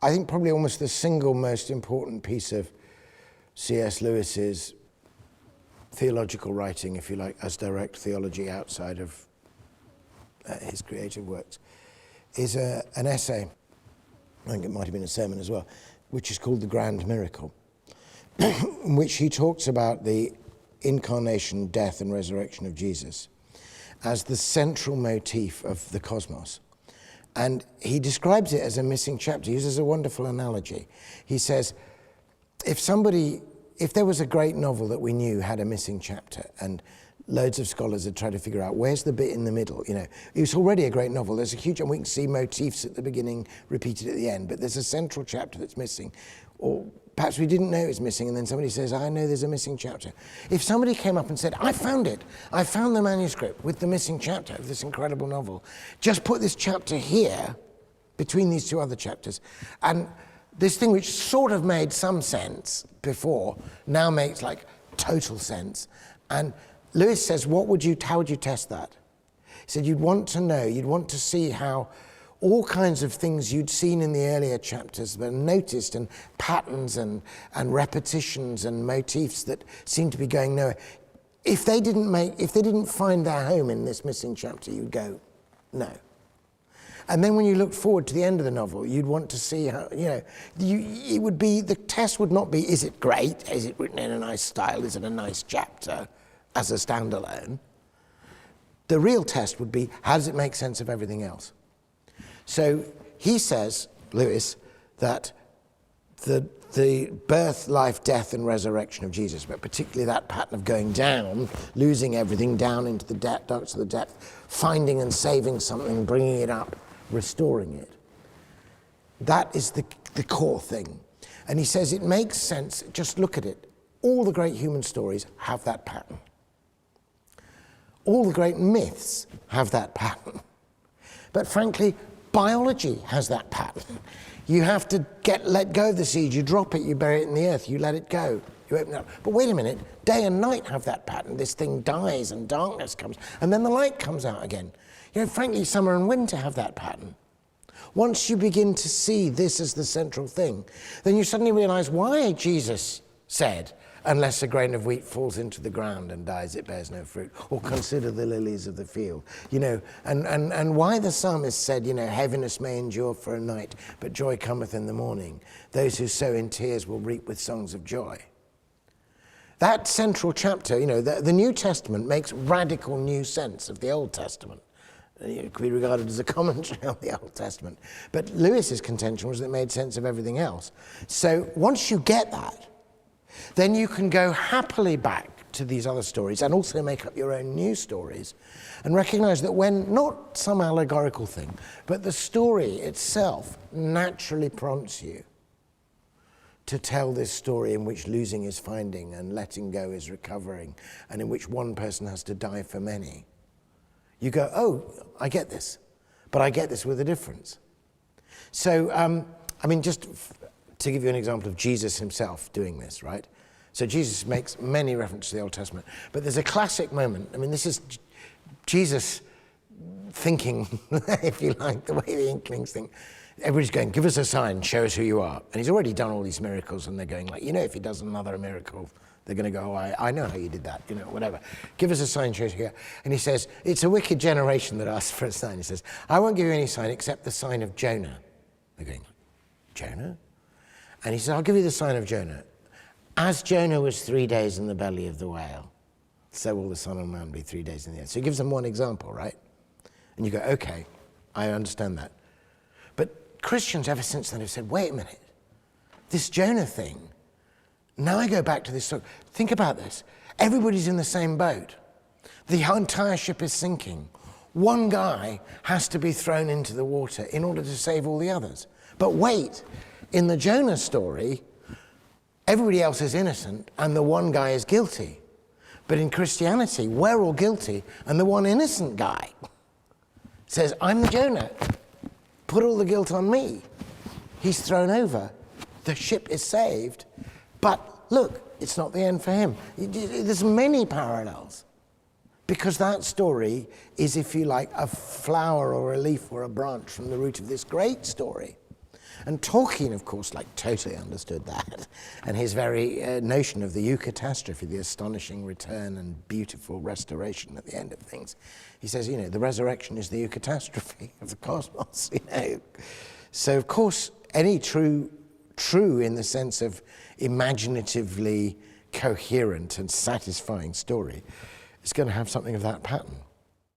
I think probably almost the single most important piece of C.S. Lewis's theological writing, if you like, as direct theology outside of his creative works, is an essay, I think it might have been a sermon as well, which is called The Grand Miracle, in which he talks about the incarnation, death and resurrection of Jesus as the central motif of the cosmos. And he describes it as a missing chapter. He uses a wonderful analogy. He says, if there was a great novel that we knew had a missing chapter, and loads of scholars had tried to figure out where's the bit in the middle, it's already a great novel. There's a huge, and we can see motifs at the beginning repeated at the end, but there's a central chapter that's missing. Or perhaps we didn't know it was missing, and then somebody says, I know there's a missing chapter. If somebody came up and said, I found it. I found the manuscript with the missing chapter of this incredible novel. Just put this chapter here between these two other chapters. And this thing which sort of made some sense before now makes like total sense. And Lewis says, how would you test that? He said, you'd want to see how all kinds of things you'd seen in the earlier chapters were noticed, and patterns and repetitions and motifs that seem to be going nowhere. If they didn't find their home in this missing chapter, you'd go, no. And then when you look forward to the end of the novel, you'd want to see how, the test would not be, is it great? Is it written in a nice style? Is it a nice chapter as a standalone? The real test would be, how does it make sense of everything else? So he says, Lewis, that the birth, life, death, and resurrection of Jesus, but particularly that pattern of going down, losing everything down into the depths of the depth, finding and saving something, bringing it up, restoring it. That is the core thing. And he says it makes sense, just look at it. All the great human stories have that pattern. All the great myths have that pattern. But frankly, biology has that pattern. You have to let go of the seed, you drop it, you bury it in the earth, you let it go, you open it up. But wait a minute, day and night have that pattern. This thing dies and darkness comes, and then the light comes out again. Frankly, summer and winter have that pattern. Once you begin to see this as the central thing, then you suddenly realize why Jesus said, unless a grain of wheat falls into the ground and dies, it bears no fruit. Or consider the lilies of the field. And why the psalmist said, heaviness may endure for a night, but joy cometh in the morning. Those who sow in tears will reap with songs of joy. That central chapter, the New Testament makes radical new sense of the Old Testament. It could be regarded as a commentary on the Old Testament. But Lewis's contention was that it made sense of everything else. So once you get that, then you can go happily back to these other stories and also make up your own new stories and recognize that when not some allegorical thing, but the story itself naturally prompts you to tell this story in which losing is finding and letting go is recovering, and in which one person has to die for many. You go, oh, I get this, but I get this with a difference. So, just to give you an example of Jesus himself doing this, right? So Jesus makes many references to the Old Testament, but there's a classic moment. This is Jesus thinking, if you like, the way the Inklings think. Everybody's going, give us a sign, show us who you are. And he's already done all these miracles, and they're going like, if he does another miracle, they're going to go, oh, I know how you did that, whatever. Give us a sign, show us who you are. And he says, it's a wicked generation that asks for a sign. He says, I won't give you any sign except the sign of Jonah. They're going, Jonah? And he says, I'll give you the sign of Jonah. As Jonah was 3 days in the belly of the whale, so will the Son of Man be 3 days in the earth. So he gives them one example, right? And you go, okay, I understand that. But Christians ever since then have said, wait a minute, this Jonah thing, now I go back to this story. Think about this. Everybody's in the same boat. The entire ship is sinking. One guy has to be thrown into the water in order to save all the others. But wait, in the Jonah story, everybody else is innocent and the one guy is guilty. But in Christianity, we're all guilty and the one innocent guy says, I'm the Jonah. Put all the guilt on me. He's thrown over. The ship is saved. But look, it's not the end for him. There's many parallels. Because that story is, if you like, a flower or a leaf or a branch from the root of this great story. And Tolkien, of course, like totally understood that. And his very notion of the eucatastrophe, the astonishing return and beautiful restoration at the end of things, he says, you know, the resurrection is the eucatastrophe of the cosmos, you know. So, of course, any true in the sense of imaginatively coherent and satisfying story is going to have something of that pattern.